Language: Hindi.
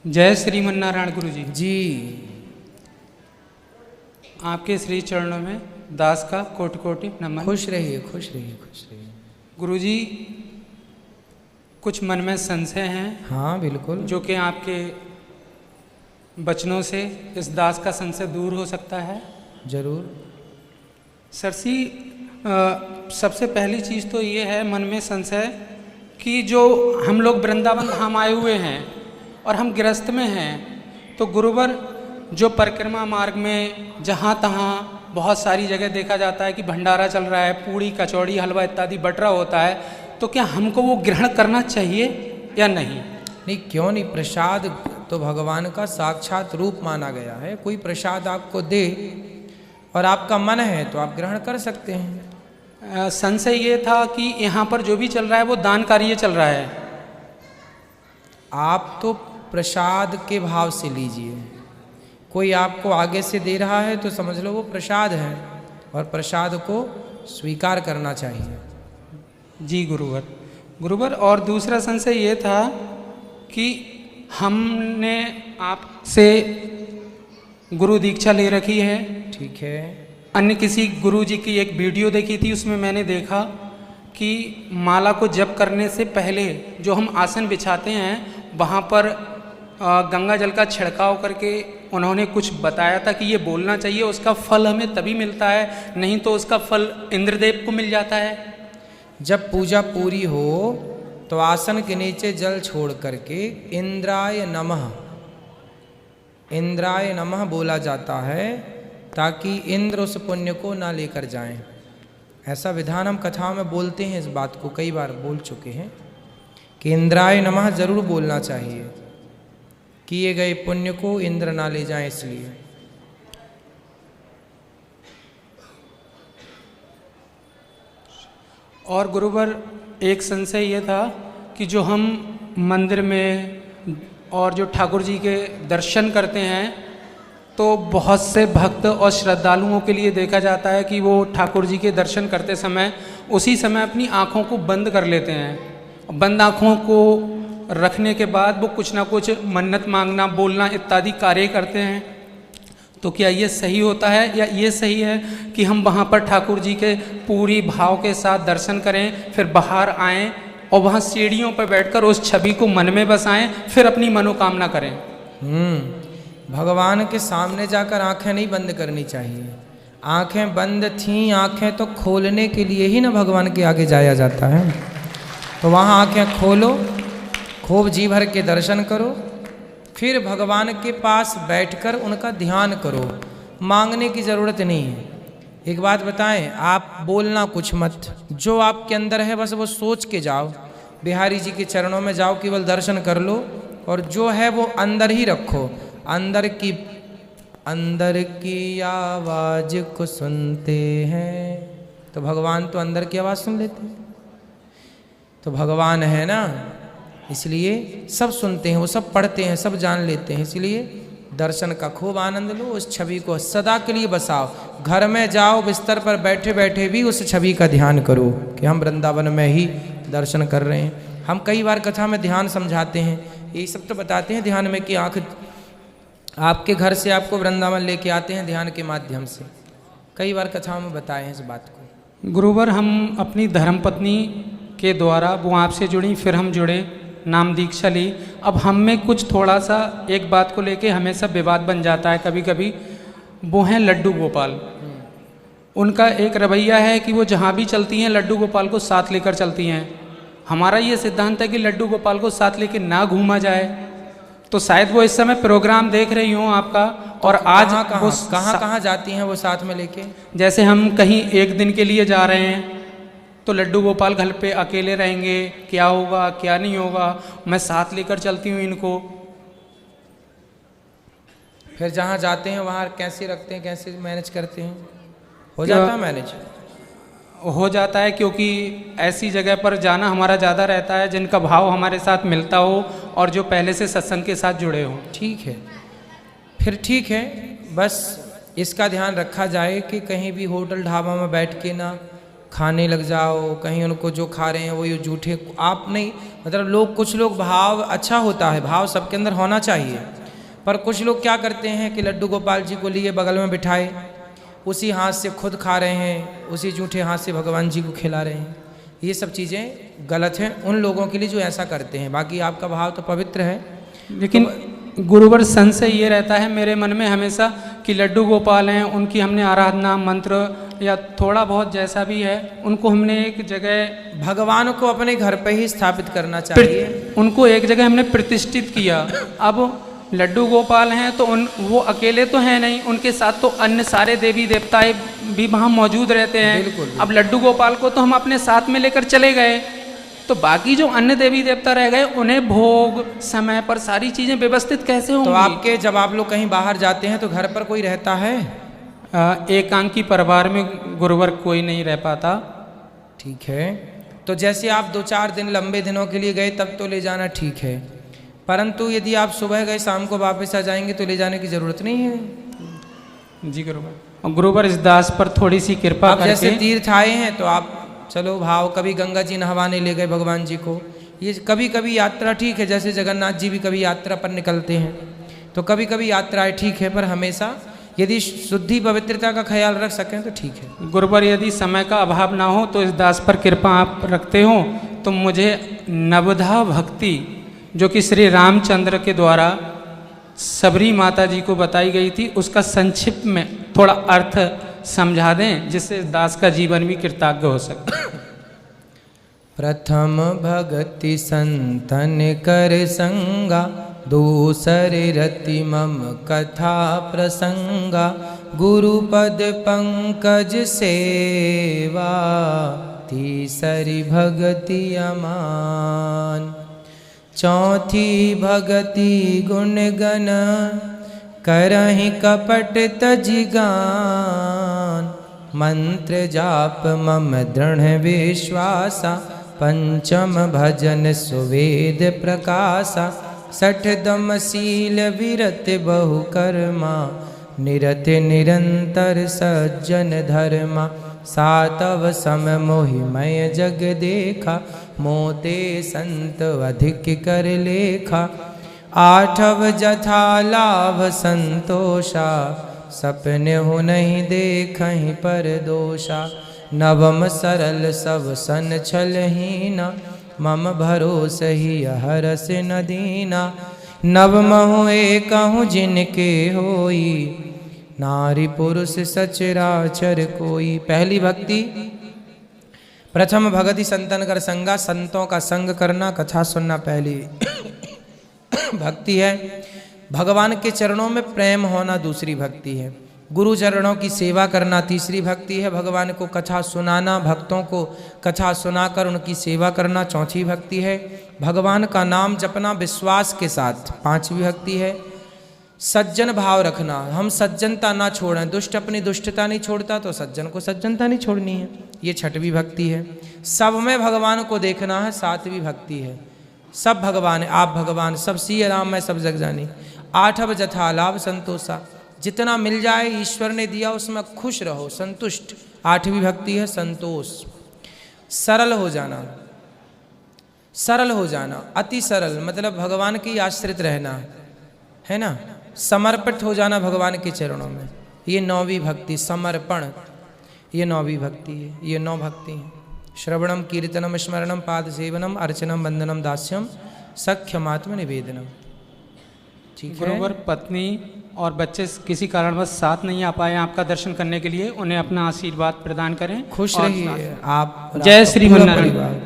जय श्रीमन्नारायण गुरु जी। जी आपके श्री चरणों में दास का कोटि कोटि नमन। खुश रहिए, खुश रहिए, खुश रहिए। गुरु जी, कुछ मन में संशय हैं। हाँ बिल्कुल। जो कि आपके वचनों से इस दास का संशय दूर हो सकता है। जरूर। सरसी, सबसे पहली चीज़ तो ये है मन में संशय कि जो हम लोग वृंदावन धाम आए हुए हैं और हम गृहस्थ में हैं, तो गुरुवर जो परिक्रमा मार्ग में जहाँ तहाँ बहुत सारी जगह देखा जाता है कि भंडारा चल रहा है, पूड़ी कचौड़ी हलवा इत्यादि बट रहा होता है, तो क्या हमको वो ग्रहण करना चाहिए या नहीं? नहीं, क्यों नहीं। प्रसाद तो भगवान का साक्षात रूप माना गया है। कोई प्रसाद आपको दे और आपका मन है तो आप ग्रहण कर सकते हैं। संशय ये था कि यहाँ पर जो भी चल रहा है वो दान कार्य चल रहा है। आप तो प्रसाद के भाव से लीजिए। कोई आपको आगे से दे रहा है तो समझ लो वो प्रसाद है और प्रसाद को स्वीकार करना चाहिए। जी गुरुवर, और दूसरा संशय ये था कि हमने आपसे गुरु दीक्षा ले रखी है। ठीक है। अन्य किसी गुरु जी की एक वीडियो देखी थी, उसमें मैंने देखा कि माला को जप करने से पहले जो हम आसन बिछाते हैं वहाँ पर गंगा जल का छिड़काव करके उन्होंने कुछ बताया था कि ये बोलना चाहिए, उसका फल हमें तभी मिलता है, नहीं तो उसका फल इंद्रदेव को मिल जाता है। जब पूजा पूरी हो तो आसन के नीचे जल छोड़ करके इंद्राय नमः बोला जाता है ताकि इंद्र उस पुण्य को ना लेकर जाएं। ऐसा विधान हम कथाओं में बोलते हैं। इस बात को कई बार बोल चुके हैं कि इंद्राय नमः जरूर बोलना चाहिए, किए गए पुण्य को इंद्र ना ले जाएं। इसलिए और गुरुवर, एक संशय ये था कि जो हम मंदिर में और जो ठाकुर जी के दर्शन करते हैं तो बहुत से भक्त और श्रद्धालुओं के लिए देखा जाता है कि वो ठाकुर जी के दर्शन करते समय उसी समय अपनी आँखों को बंद कर लेते हैं। बंद आँखों को रखने के बाद वो कुछ ना कुछ मन्नत मांगना, बोलना इत्यादि कार्य करते हैं। तो क्या ये सही होता है या ये सही है कि हम वहाँ पर ठाकुर जी के पूरी भाव के साथ दर्शन करें, फिर बाहर आएँ और वहाँ सीढ़ियों पर बैठकर उस छवि को मन में बसाएं, फिर अपनी मनोकामना करें? भगवान के सामने जाकर आंखें नहीं बंद करनी चाहिए। आंखें बंद थीं, आंखें तो खोलने के लिए ही ना भगवान के आगे जाया जाता है। तो वहाँ आंखें खोलो, खूब जी भर के दर्शन करो, फिर भगवान के पास बैठकर उनका ध्यान करो। मांगने की ज़रूरत नहीं है। एक बात बताएं, आप बोलना कुछ मत, जो आपके अंदर है बस वो सोच के जाओ। बिहारी जी के चरणों में जाओ, केवल दर्शन कर लो और जो है वो अंदर ही रखो। अंदर की आवाज को सुनते हैं तो भगवान तो अंदर की आवाज़ सुन लेते हैं। तो भगवान है ना, इसलिए सब सुनते हैं, वो सब पढ़ते हैं, सब जान लेते हैं। इसलिए दर्शन का खूब आनंद लो, उस छवि को सदा के लिए बसाओ। घर में जाओ, बिस्तर पर बैठे बैठे भी उस छवि का ध्यान करो कि हम वृंदावन में ही दर्शन कर रहे हैं। हम कई बार कथा में ध्यान समझाते हैं, यही सब तो बताते हैं ध्यान में कि आँख आपके घर से आपको वृंदावन लेके आते हैं ध्यान के माध्यम से। कई बार कथाओं में बताए हैं इस बात को। गुरुवर, हम अपनी धर्मपत्नी के द्वारा वो आपसे जुड़ी, फिर हम जुड़े, नाम दीक्षा ली। अब हम में कुछ थोड़ा सा एक बात को लेके हमेशा विवाद बन जाता है कभी कभी। वो हैं लड्डू गोपाल। उनका एक रवैया है कि वो जहाँ भी चलती हैं लड्डू गोपाल को साथ लेकर चलती हैं। हमारा ये सिद्धांत है कि लड्डू गोपाल को साथ लेके ना घूमा जाए। तो शायद वो इस समय प्रोग्राम देख रही हूँ आपका, और आज कहाँ जाती हैं वो साथ में लेके? जैसे हम कहीं एक दिन के लिए जा रहे हैं तो लड्डू गोपाल घर पे अकेले रहेंगे, क्या होगा क्या नहीं होगा, मैं साथ लेकर चलती हूँ इनको। फिर जहाँ जाते हैं वहाँ कैसे रखते हैं, कैसे मैनेज करते हैं? हो जाता है मैनेज? हो जाता है, क्योंकि ऐसी जगह पर जाना हमारा ज़्यादा रहता है जिनका भाव हमारे साथ मिलता हो और जो पहले से सत्संग के साथ जुड़े हो। ठीक है, फिर ठीक है। बस इसका ध्यान रखा जाए कि कहीं भी होटल ढाबा में बैठ के ना खाने लग जाओ, कहीं उनको जो खा रहे हैं वो ये जूठे आप नहीं, मतलब लोग कुछ लोग भाव अच्छा होता है, भाव सबके अंदर होना चाहिए, पर कुछ लोग क्या करते हैं कि लड्डू गोपाल जी को लिए बगल में बिठाए, उसी हाथ से खुद खा रहे हैं, उसी जूठे हाथ से भगवान जी को खिला रहे हैं। ये सब चीज़ें गलत हैं उन लोगों के लिए जो ऐसा करते हैं। बाकी आपका भाव तो पवित्र है। लेकिन गुरुवर संशय ये रहता है मेरे मन में हमेशा कि लड्डू गोपाल हैं, उनकी हमने आराधना मंत्र या थोड़ा बहुत जैसा भी है उनको हमने एक जगह भगवान को अपने घर पे ही स्थापित करना चाहिए, उनको एक जगह हमने प्रतिष्ठित किया। अब लड्डू गोपाल हैं तो वो अकेले तो हैं नहीं, उनके साथ तो अन्य सारे देवी देवताएं भी वहाँ मौजूद रहते हैं। बिल्कुल। अब लड्डू गोपाल को तो हम अपने साथ में लेकर चले गए, तो बाकी जो अन्य देवी देवता रह गए उन्हें भोग समय पर सारी चीजें व्यवस्थित कैसे होंगी? तो आपके जब आप लोग कहीं बाहर जाते हैं तो घर पर कोई रहता है? एकांकी परिवार में गुरुवर कोई नहीं रह पाता। ठीक है, तो जैसे आप 2-4 दिन लंबे दिनों के लिए गए तब तो ले जाना ठीक है, परंतु यदि आप सुबह गए शाम को वापस आ जाएंगे तो ले जाने की जरूरत नहीं है। जी गुरुवर। गुरुवर इस दास पर थोड़ी सी कृपा आप जैसे करके तीर्थ आए हैं तो आप चलो भाव, कभी गंगा जी नहवाने ले गए भगवान जी को, ये कभी कभी यात्रा ठीक है, जैसे जगन्नाथ जी भी कभी यात्रा पर निकलते हैं, तो कभी कभी यात्राएं ठीक है, पर हमेशा यदि शुद्धि पवित्रता का ख्याल रख सकें तो ठीक है। गुरुवर यदि समय का अभाव ना हो तो इस दास पर कृपा आप रखते हो तो मुझे नवधा भक्ति जो कि श्री रामचंद्र के द्वारा सबरी माता जी को बताई गई थी उसका संक्षिप्त में थोड़ा अर्थ समझा दें जिससे इस दास का जीवन भी कृतज्ञ हो सके। प्रथम भगति संतन कर संगा, दूसरे रति मम कथा प्रसंगा, गुरुपद पंकज सेवा, तीसरी भगति अमान, चौथी भगति गुण गण, करहि कपट तजिगान, मंत्र जाप मम दृढ़ विश्वासा, पंचम भजन सुवेद प्रकाशा, सठ दम शील विरत बहु कर्मा, निरत निरंतर सज्जन धर्मा, सातव सम मोहिमय जग देखा, मोते संत अधिक कर लेखा, आठव जथा लाभ संतोषा, सपने हो नहीं देखहीं पर दोषा, नवम सरल सब सन छलहीना, मम भरोस ही हरस न दीना, नवमहु एकहु जिनके होई, नारी पुरुष सचराचर कोई। पहली भक्ति प्रथम भगति संतन कर संगा, संतों का संग करना, कथा सुनना पहली भक्ति है। भगवान के चरणों में प्रेम होना दूसरी भक्ति है। गुरु चरणों की सेवा करना तीसरी भक्ति है। भगवान को कथा सुनाना, भक्तों को कथा सुनाकर उनकी सेवा करना चौथी भक्ति है। भगवान का नाम जपना विश्वास के साथ पांचवी भक्ति है। सज्जन भाव रखना, हम सज्जनता ना छोड़ें, दुष्ट अपनी दुष्टता नहीं छोड़ता तो सज्जन को सज्जनता नहीं छोड़नी है, ये छठवीं भक्ति है। सब में भगवान को देखना है, सातवीं भक्ति है। सब भगवान है, आप भगवान, सब सिय राम मैं सब जग जानी। आठव जथा लाभ संतोषा, जितना मिल जाए ईश्वर ने दिया उसमें खुश रहो, संतुष्ट। आठवीं भक्ति है संतोष। सरल हो जाना, सरल हो जाना, अति सरल मतलब भगवान की आश्रित रहना है ना, समर्पित हो जाना भगवान के चरणों में, ये नौवीं भक्ति। समर्पण, ये नौवीं भक्ति है, ये 9 भक्ति है। श्रवणम कीर्तनम स्मरणम पाद सेवनम अर्चनम वंदनम दास्यम सख्यमात्म निवेदनम। ठीक है। गुरुवर पत्नी और बच्चे किसी कारणवश साथ नहीं आ पाए आपका दर्शन करने के लिए, उन्हें अपना आशीर्वाद प्रदान करें। खुश रहिए आप। जय श्री मन्नारायण।